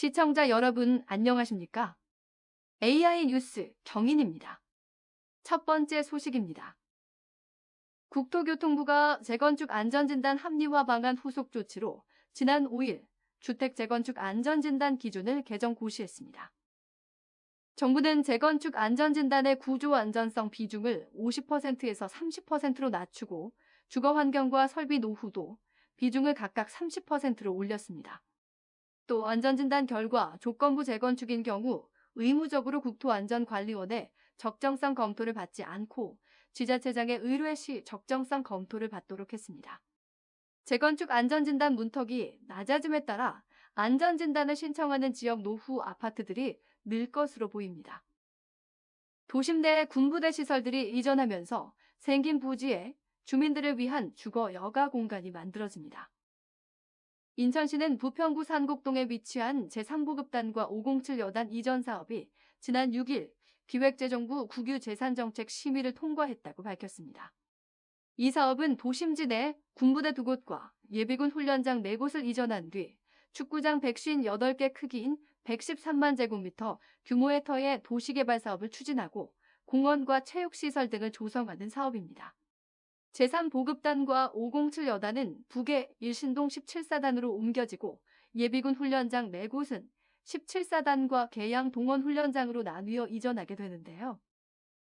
시청자 여러분 안녕하십니까? AI 뉴스 경인입니다. 첫 번째 소식입니다. 국토교통부가 재건축 안전진단 합리화 방안 후속 조치로 지난 5일 주택 재건축 안전진단 기준을 개정 고시했습니다. 정부는 재건축 안전진단의 구조 안전성 비중을 50%에서 30%로 낮추고 주거 환경과 설비 노후도 비중을 각각 30%로 올렸습니다. 또 안전진단 결과 조건부 재건축인 경우 의무적으로 국토안전관리원의 적정성 검토를 받지 않고 지자체장의 의뢰 시 적정성 검토를 받도록 했습니다. 재건축 안전진단 문턱이 낮아짐에 따라 안전진단을 신청하는 지역 노후 아파트들이 늘 것으로 보입니다. 도심 내 군부대 시설들이 이전하면서 생긴 부지에 주민들을 위한 주거 여가 공간이 만들어집니다. 인천시는 부평구 산곡동에 위치한 제3보급단과 507 여단 이전 사업이 지난 6일 기획재정부 국유재산정책 심의를 통과했다고 밝혔습니다. 이 사업은 도심지 내 군부대 2곳과 예비군 훈련장 4곳을 이전한 뒤 축구장 158개 크기인 113만 제곱미터 규모의 터의 도시개발 사업을 추진하고 공원과 체육시설 등을 조성하는 사업입니다. 제3보급단과 507 여단은 북의 일신동 17사단으로 옮겨지고 예비군 훈련장 4곳은 17사단과 계양 동원훈련장으로 나뉘어 이전하게 되는데요.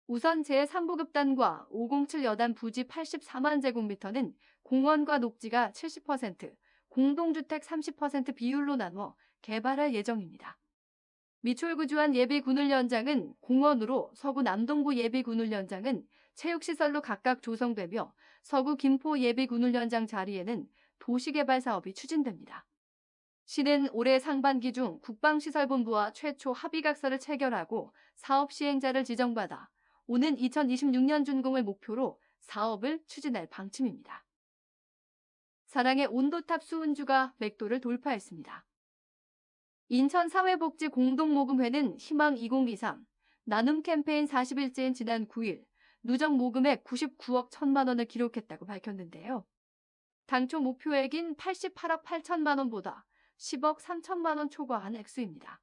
우선 제3보급단과 507 여단 부지 84만 제곱미터는 공원과 녹지가 70%, 공동주택 30% 비율로 나눠 개발할 예정입니다. 미추홀구주한 예비군훈련장은 공원으로 서구 남동부 예비군훈련장은 체육시설로 각각 조성되며 서구 김포 예비군훈련장 자리에는 도시개발 사업이 추진됩니다. 시는 올해 상반기 중 국방시설본부와 최초 합의각서를 체결하고 사업 시행자를 지정받아 오는 2026년 준공을 목표로 사업을 추진할 방침입니다. 사랑의 온도탑 수은주가 100도를 돌파했습니다. 인천사회복지공동모금회는 희망 2023 나눔 캠페인 40일째인 지난 9일 누적 모금액 99억 1천만 원을 기록했다고 밝혔는데요. 당초 목표액인 88억 8천만 원보다 10억 3천만 원 초과한 액수입니다.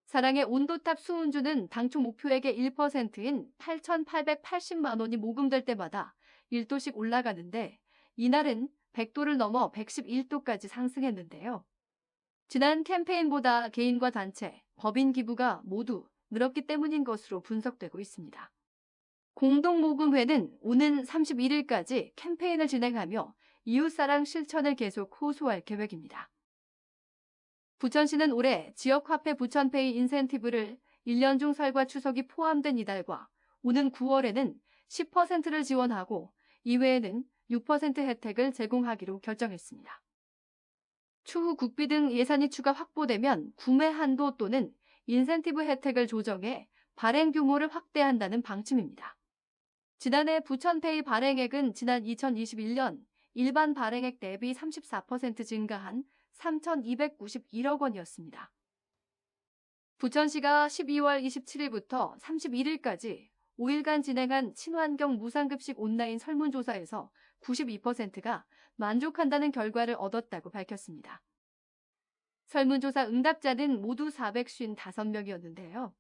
사랑의 온도탑 수은주는 당초 목표액의 1%인 8,880만 원이 모금될 때마다 1도씩 올라가는데 이날은 100도를 넘어 111도까지 상승했는데요. 지난 캠페인보다 개인과 단체, 법인 기부가 모두 늘었기 때문인 것으로 분석되고 있습니다. 공동모금회는 오는 31일까지 캠페인을 진행하며 이웃사랑 실천을 계속 호소할 계획입니다. 부천시는 올해 지역화폐 부천페이 인센티브를 1년 중 설과 추석이 포함된 이달과 오는 9월에는 10%를 지원하고 이외에는 6% 혜택을 제공하기로 결정했습니다. 추후 국비 등 예산이 추가 확보되면 구매 한도 또는 인센티브 혜택을 조정해 발행 규모를 확대한다는 방침입니다. 지난해 부천페이 발행액은 지난 2021년 일반 발행액 대비 34% 증가한 3,291억 원이었습니다. 부천시가 12월 27일부터 31일까지 5일간 진행한 친환경 무상급식 온라인 설문조사에서 92%가 만족한다는 결과를 얻었다고 밝혔습니다. 설문조사 응답자는 모두 455명이었는데요.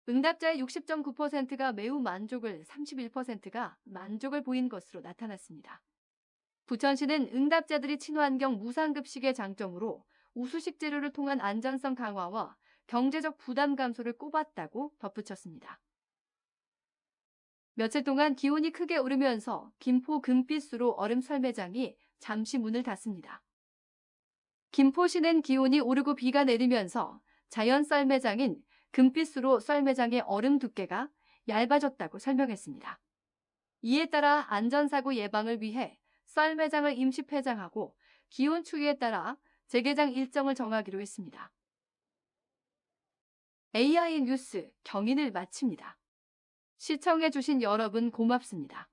응답자의 60.9%가 매우 만족을, 31%가 만족을 보인 것으로 나타났습니다. 부천시는 응답자들이 친환경 무상급식의 장점으로 우수식 재료를 통한 안전성 강화와 경제적 부담 감소를 꼽았다고 덧붙였습니다. 며칠 동안 기온이 크게 오르면서 김포 금빛수로 얼음 설매장이 잠시 문을 닫습니다. 김포시는 기온이 오르고 비가 내리면서 자연 썰매장인 금빛수로 썰매장의 얼음 두께가 얇아졌다고 설명했습니다. 이에 따라 안전사고 예방을 위해 썰매장을 임시 폐장하고 기온 추이에 따라 재개장 일정을 정하기로 했습니다. AI 뉴스 경인을 마칩니다. 시청해주신 여러분 고맙습니다.